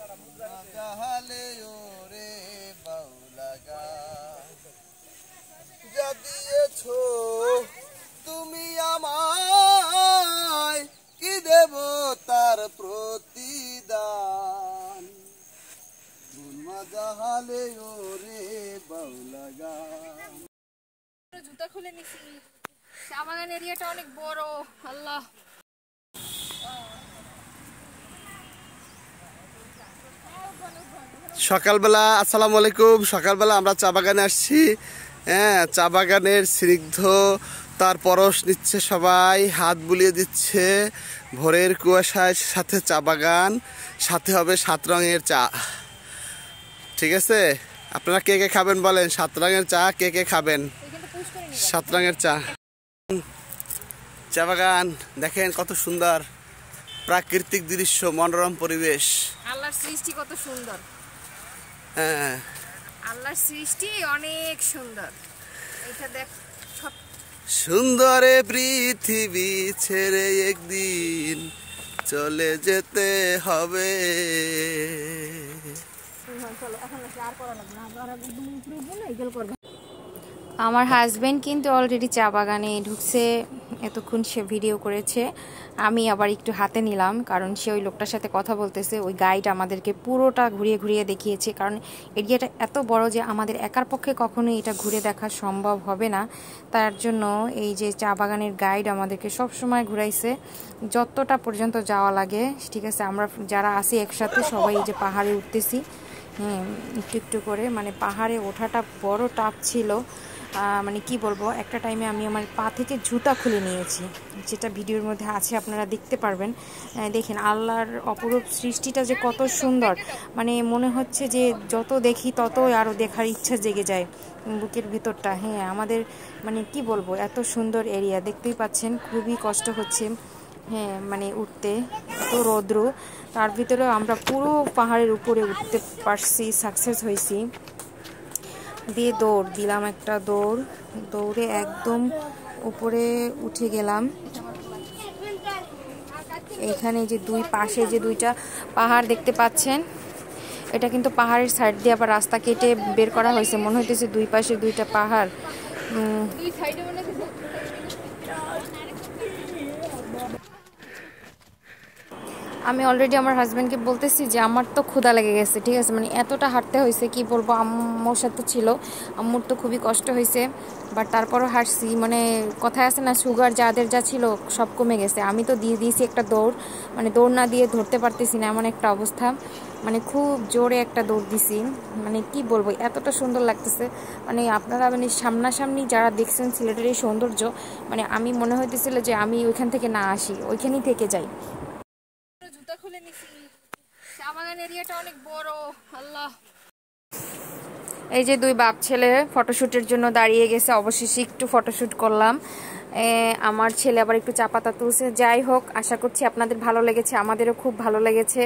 জাহালে ওরে বাউলা গান যা দিয়েছো তুমি আমায় কি দেব তার প্রতিদান গুলমা জাহালে ওরে বাউলা গান। জুতা খুলে নিছি। চা বাগান এরিয়াটা অনেক বড়। আল্লাহ সকালবেলা আসসালামু আলাইকুম। সকালবেলা আমরা চা বাগানে আসছি। হ্যাঁ, চা বাগানের স্নিগ্ধ তার পরশ নিচ্ছে, সবাই হাত বুলিয়ে দিচ্ছে। ভোরের কুয়াশায় সাথে চা বাগান, সাথে হবে 7 রঙের চা। ঠিক আছে, আপনারা কে কে খাবেন বলেন? 7 রঙের চা কে কে খাবেন? 7 রঙের চা। চা বাগান দেখেন কত সুন্দর প্রাকৃতিক দৃশ্য, মনোরম পরিবেশ। আল্লাহর সৃষ্টি কত সুন্দর। হ্যাঁ, আল্লাহর সৃষ্টি অনেক সুন্দর। এটা দেখ, সুন্দরে পৃথিবী ছেড়ে একদিন চলে যেতে হবে। আমার হাজবেন্ড কিন্তু অলরেডি চা বাগানে ঢুকছে। এতক্ষণ সে ভিডিও করেছে, আমি আবার একটু হাতে নিলাম, কারণ সে ওই লোকটার সাথে কথা বলতেছে। ওই গাইড আমাদেরকে পুরোটা ঘুরিয়ে ঘুরিয়ে দেখিয়েছে, কারণ এরিয়াটা এত বড় যে আমাদের একার পক্ষে কখনোই এটা ঘুরে দেখা সম্ভব হবে না। তার জন্য এই যে চা বাগানের গাইড আমাদেরকে সব সময় ঘুরাইছে যতটা পর্যন্ত যাওয়া লাগে। ঠিক আছে, আমরা যারা আসি একসাথে সবাই এই যে পাহাড়ে উঠতেছি। একটু একটু করে, মানে পাহাড়ে ওঠাটা বড় টাফ ছিল। মানে কি বলবো, একটা টাইমে আমি আমার পা থেকে জুতা খুলে নিয়েছি, যেটা ভিডিওর মধ্যে আছে, আপনারা দেখতে পারবেন। দেখেন আল্লাহর অপরূপ সৃষ্টিটা যে কত সুন্দর, মানে মনে হচ্ছে যে যত দেখি তত আরও দেখার ইচ্ছা জেগে যায় বুকের ভিতরটা। হ্যাঁ, আমাদের মানে কি বলবো, এত সুন্দর এরিয়া দেখতেই পাচ্ছেন। খুবই কষ্ট হচ্ছে, হ্যাঁ, মানে উঠতে, এত রৌদ্র, তার ভিতরেও আমরা পুরো পাহাড়ের উপরে উঠতে পারছি, সাকসেস হয়েছি। দিয়ে দৌড় দিলাম, একটা দৌড়ে একদম উপরে উঠে গেলাম। এখানে যে দুই পাশে যে দুইটা পাহাড় দেখতে পাচ্ছেন, এটা কিন্তু পাহাড়ের সাইড দিয়ে আবার রাস্তা কেটে বের করা হয়েছে। মনে হইতেছে দুই পাশে দুইটা পাহাড়। আমি অলরেডি আমার হাজব্যান্ডকে বলতেছি যে আমার তো ক্ষুধা লেগে গেছে। ঠিক আছে, মানে এতটা হাঁটতে হয়েছে, কি বলবো, আম্মুর সাথে ছিল, আম্মুর তো খুবই কষ্ট হয়েছে, বাট তারপরও হাঁটছি। মানে কথায় আছে না, সুগার যাদের যা ছিল সব কমে গেছে। আমি তো দিয়ে দিয়েছি একটা দৌড়, মানে দৌড় না দিয়ে ধরতে পারতেছি না, এমন একটা অবস্থা। মানে খুব জোরে একটা দৌড় দিছি। মানে কি বলবো, এতটা সুন্দর লাগতেছে। মানে আপনারা মানে সামনাসামনি যারা দেখছেন সিলেটের এই সৌন্দর্য, মানে আমি মনে হইতেছিল যে আমি ওইখান থেকে না আসি, ওইখানেই থেকে যাই। জুতা খুলে নিছি। চা বাগান এরিয়াটা অনেক বড়। আল্লাহ, এই যে দুই বাপ ছেলে ফটোশুটের জন্য দাঁড়িয়ে গেছে। অবশেষে একটু ফটোশুট করলাম। আমার ছেলে আবার একটু চা পাতা তুলছে। যাই হোক, আশা করছি আপনাদের ভালো লেগেছে, আমাদেরও খুব ভালো লেগেছে।